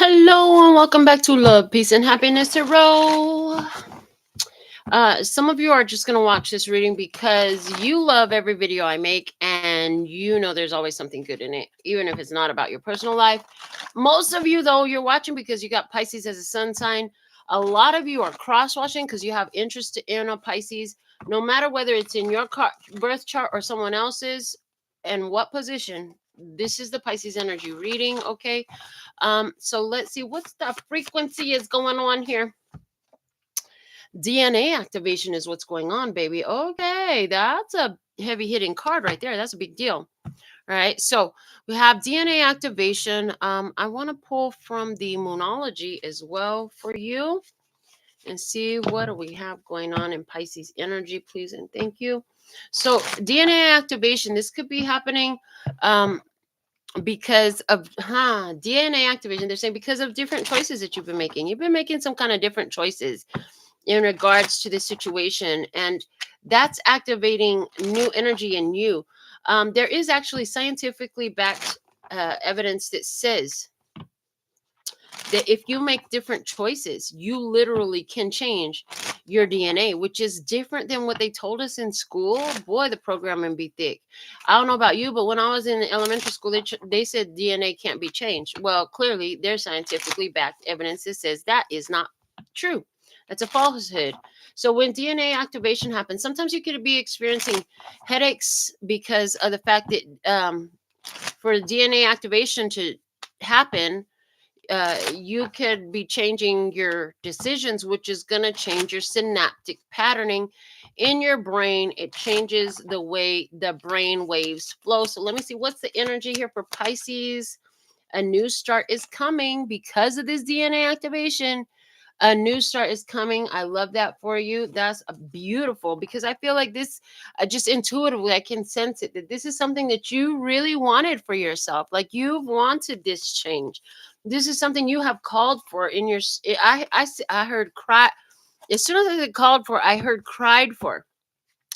Hello and welcome back to Love, Peace, and Happiness Tarot. Some of you are just going to watch this reading because you love every video I make and you know there's always something good in it, even if it's not about your personal life. Most of you, though, you're watching because you got Pisces as a sun sign. A lot of you are cross-watching because you have interest in a Pisces, no matter whether it's in your birth chart or someone else's and what position. This is the Pisces energy reading, okay? So let's see what's the frequency is going on here. DNA activation is what's going on, baby. Okay, that's a heavy hitting card right there. That's a big deal. All right. So we have DNA activation. I want to pull from the Moonology as well for you and see what do we have going on in Pisces energy, please and thank you. So DNA activation, this could be happening because of DNA activation. They're saying because of different choices that you've been making. You've been making some kind of different choices in regards to this situation, and that's activating new energy in you. There is actually scientifically backed evidence that says that if you make different choices, you literally can change your DNA, which is different than what they told us in school. Boy, the programming be thick. I don't know about you, but when I was in elementary school, they said DNA can't be changed. Well, clearly, there's scientifically backed evidence that says that is not true. That's a falsehood. So when DNA activation happens, sometimes you could be experiencing headaches because of the fact that for DNA activation to happen, you could be changing your decisions, which is going to change your synaptic patterning in your brain. It changes the way the brain waves flow. So let me see what's the energy here for Pisces. A new start is coming because of this DNA activation. A new start is coming. I love that for you. That's beautiful because I feel like this, just intuitively, I can sense it that this is something that you really wanted for yourself. Like you've wanted this change. This is something you have called for in your. I heard cry. As soon as I said called for, I heard cried for.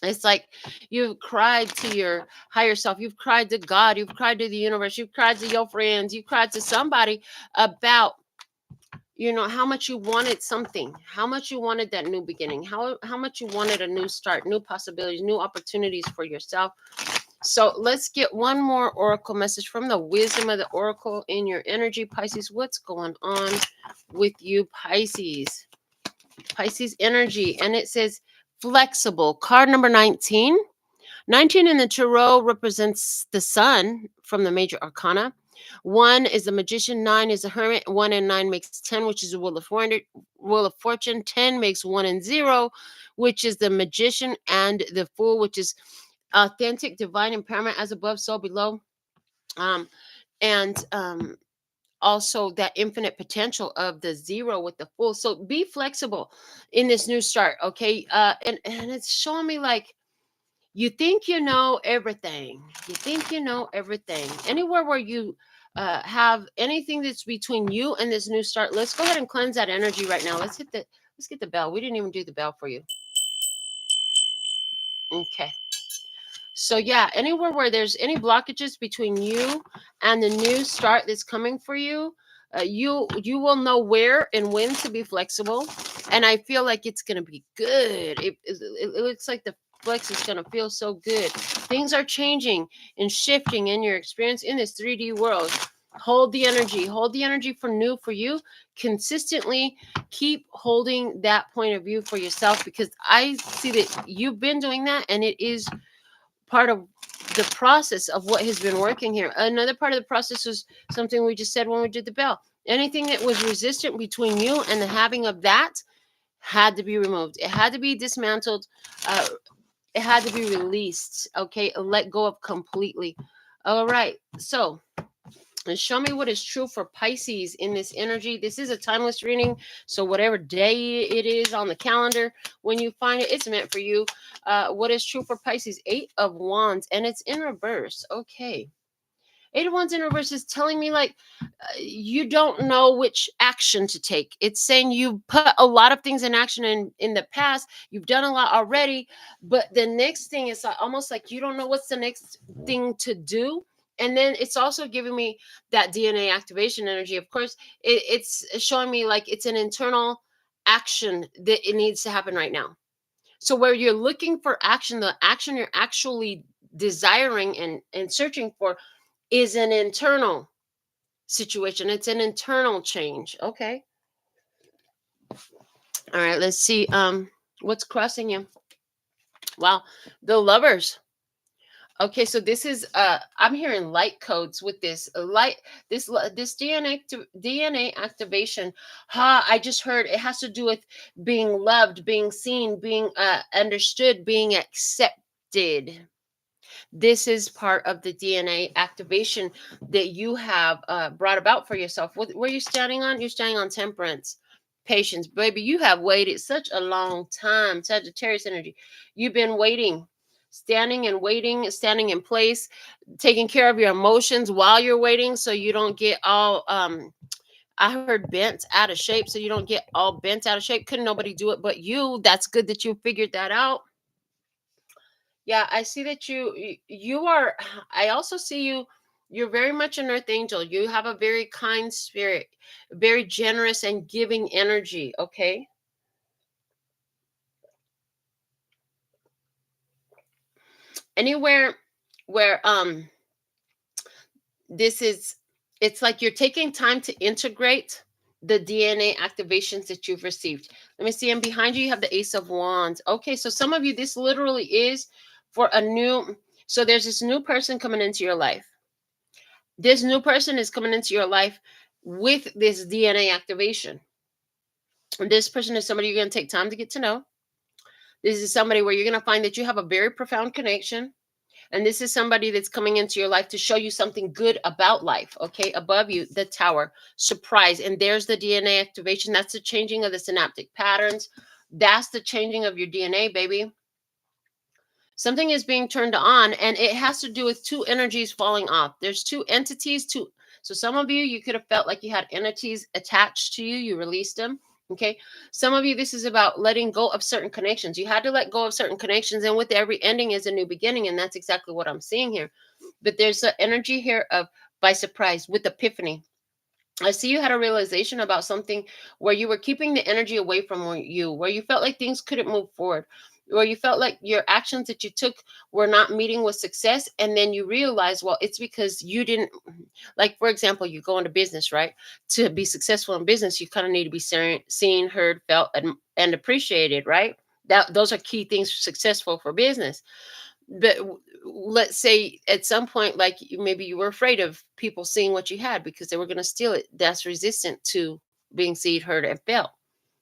It's like you've cried to your higher self. You've cried to God. You've cried to the universe. You've cried to your friends. You've cried to somebody about how much you wanted something, how much you wanted that new beginning, how much you wanted a new start, new possibilities, new opportunities for yourself. So let's get one more oracle message from the wisdom of the oracle in your energy, Pisces. What's going on with you, Pisces? Pisces energy, and it says flexible. Card number 19. 19 in the tarot represents the sun from the major arcana. 1 is the magician, 9 is the hermit. 1 and 9 makes 10, which is the wheel of fortune. 10 makes 1 and 0, which is the magician, and the fool, which is authentic divine empowerment, as above so below. And also that infinite potential of the 0 with the fool. So be flexible in this new start, okay? And it's showing me like you think you know everything. You think you know everything. Anywhere where you have anything that's between you and this new start, let's go ahead and cleanse that energy right now. Let's get the bell. We didn't even do the bell for you. Okay. So yeah, anywhere where there's any blockages between you and the new start that's coming for you, you will know where and when to be flexible, and I feel like it's gonna be good. It looks like the flex is gonna feel so good. Things are changing and shifting in your experience in this 3D world. Hold the energy. Hold the energy for new for you. Consistently keep holding that point of view for yourself because I see that you've been doing that, and it is part of the process of what has been working here. Another part of the process was something we just said when we did the bell. Anything that was resistant between you and the having of that had to be removed. It had to be dismantled. It had to be released. Okay, let go of completely. All right. So and show me what is true for Pisces in this energy. This is a timeless reading, so whatever day it is on the calendar, when you find it, it's meant for you. What is true for Pisces? 8 of Wands, and it's in reverse. Okay. 8 of Wands in reverse is telling me like you don't know which action to take. It's saying you put a lot of things in action in the past. You've done a lot already, but the next thing is almost like you don't know what's the next thing to do. And then it's also giving me that DNA activation energy. Of course, it's showing me like it's an internal action that it needs to happen right now. So where you're looking for action, the action you're actually desiring and searching for is an internal situation. It's an internal change. Okay. All right, let's see. What's crossing you? Wow, the lovers. Okay, so this is I'm hearing light codes with this light, this DNA activation. Ha, I just heard it has to do with being loved, being seen, being understood, being accepted. This is part of the DNA activation that you have brought about for yourself. What are you standing on? You're standing on temperance, patience. Baby, you have waited such a long time. Sagittarius energy. You've been waiting, standing and waiting, standing in place, taking care of your emotions while you're waiting so you don't get all I heard bent out of shape, so you don't get all bent out of shape. Couldn't nobody do it but you. That's good that you figured that out. Yeah, I see that you are. I also see you. You're very much an earth angel. You have a very kind spirit, very generous and giving energy. Okay. Anywhere where this is, it's like you're taking time to integrate the DNA activations that you've received. Let me see. And behind you, you have the Ace of Wands. Okay, so some of you, this literally is for a new. So there's this new person coming into your life. This new person is coming into your life with this DNA activation. And this person is somebody you're going to take time to get to know. This is somebody where you're going to find that you have a very profound connection. And this is somebody that's coming into your life to show you something good about life. Okay. Above you, the tower, surprise. And there's the DNA activation. That's the changing of the synaptic patterns. That's the changing of your DNA, baby. Something is being turned on, and it has to do with two energies falling off. There's two entities, two. So some of you could have felt like you had entities attached to you. You released them. Okay. Some of you, this is about letting go of certain connections. You had to let go of certain connections, and with every ending is a new beginning. And that's exactly what I'm seeing here. But there's an energy here of by surprise with epiphany. I see you had a realization about something where you were keeping the energy away from you, where you felt like things couldn't move forward, where you felt like your actions that you took were not meeting with success. And then you realize, well, it's because you didn't, like, for example, you go into business, right? To be successful in business, you kind of need to be seen, heard, felt, and appreciated, right? Those are key things successful for business. But let's say at some point, like maybe you were afraid of people seeing what you had because they were going to steal it. That's resistant to being seen, heard, and felt.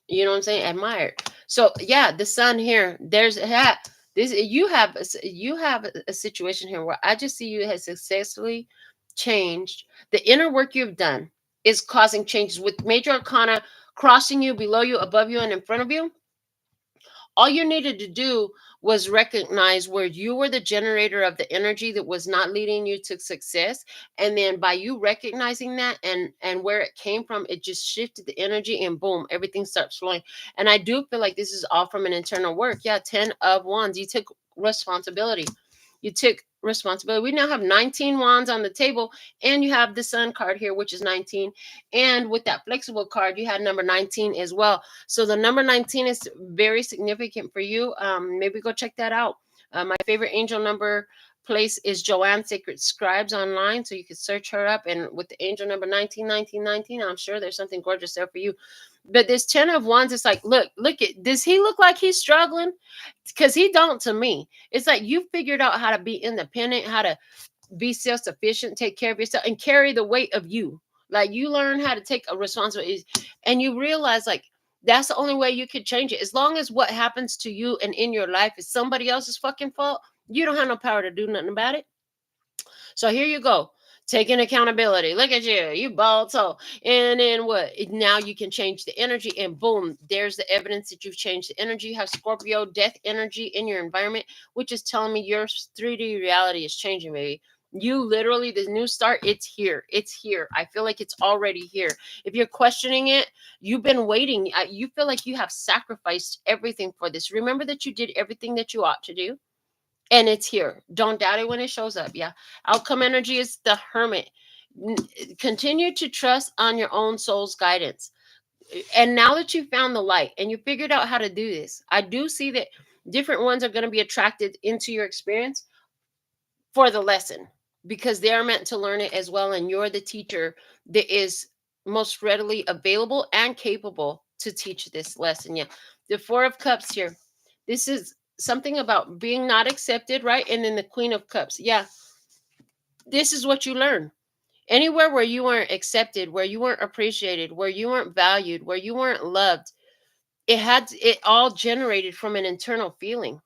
You know what I'm saying? Admired. So yeah, the sun here. There's a hat. This you have a situation here where I just see you has successfully changed. The inner work you've done is causing changes with major arcana crossing you, below you, above you, and in front of you. All you needed to do was recognize where you were the generator of the energy that was not leading you to success, and then by you recognizing that and where it came from, it just shifted the energy, and boom, everything starts flowing. And I do feel like this is all from an internal work. Yeah, 10 of wands. You took responsibility. You took responsibility. We now have 19 wands on the table, and you have the sun card here, which is 19. And with that flexible card, you had number 19 as well. So the number 19 is very significant for you. Maybe go check that out. My favorite angel number place is Joanne Sacred Scribes online. So you can search her up. And with the angel number 19, 19, 19, I'm sure there's something gorgeous there for you. But this 10 of wands, it's like, look at, does he look like he's struggling? Because he don't to me. It's like you figured out how to be independent, how to be self-sufficient, take care of yourself, and carry the weight of you. Like you learn how to take a responsibility, and you realize like that's the only way you could change it. As long as what happens to you and in your life is somebody else's fucking fault, you don't have no power to do nothing about it. So here you go. Taking accountability. Look at you. You bald toe. And then what? Now you can change the energy, and boom, there's the evidence that you've changed the energy. You have Scorpio death energy in your environment, which is telling me your 3D reality is changing, baby. You literally, the new start, it's here. It's here. I feel like it's already here. If you're questioning it, you've been waiting. You feel like you have sacrificed everything for this. Remember that you did everything that you ought to do. and it's here. Don't doubt it when it shows up. Yeah. Outcome energy is the Hermit. Continue to trust on your own soul's guidance. And now that you found the light and you figured out how to do this, I do see that different ones are going to be attracted into your experience for the lesson, because they are meant to learn it as well, and you're the teacher that is most readily available and capable to teach this lesson. Yeah. The Four of Cups here, this is something about being not accepted, right? And then the Queen of Cups, yeah, this is what you learn. Anywhere where you weren't accepted, where you weren't appreciated, where you weren't valued, where you weren't loved, it all generated from an internal feeling.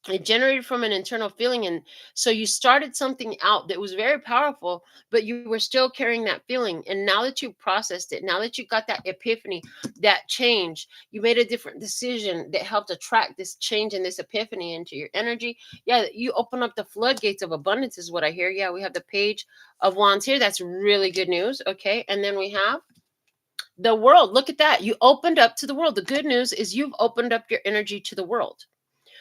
It generated from an internal feeling. And so you started something out that was very powerful, but you were still carrying that feeling. And now that you processed it, now that you got that epiphany, that change, you made a different decision that helped attract this change and this epiphany into your energy. Yeah, you open up the floodgates of abundance is what I hear. Yeah, we have the Page of Wands here. That's really good news. Okay. And then we have the World. Look at that. You opened up to the world. The good news is you've opened up your energy to the world.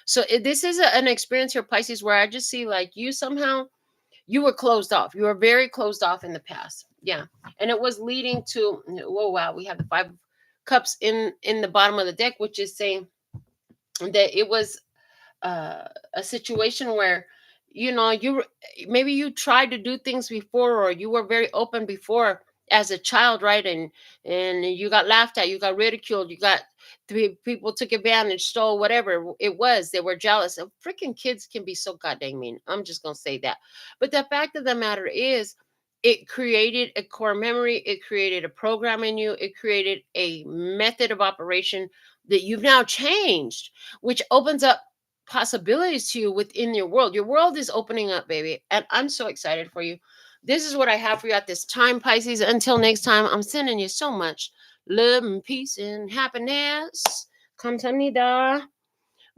So this is an experience here, Pisces, where I just see like you somehow, you were closed off. You were very closed off in the past. Yeah. And it was leading to, whoa, wow, we have the Five of Cups in the bottom of the deck, which is saying that it was a situation where, maybe you tried to do things before, or you were very open before as a child, right? And you got laughed at, you got ridiculed, you got three people took advantage, stole, whatever it was. They were jealous. Freaking kids can be so goddamn mean. I'm just gonna say that. But the fact of the matter is, it created a core memory, it created a program in you, it created a method of operation that you've now changed, which opens up possibilities to you within your world. Your world is opening up, baby. And I'm so excited for you. This is what I have for you at this time, Pisces. Until next time, I'm sending you so much love and peace and happiness. Kamsahamnida.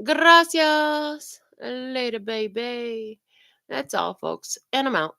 Gracias. Later, baby. That's all, folks. And I'm out.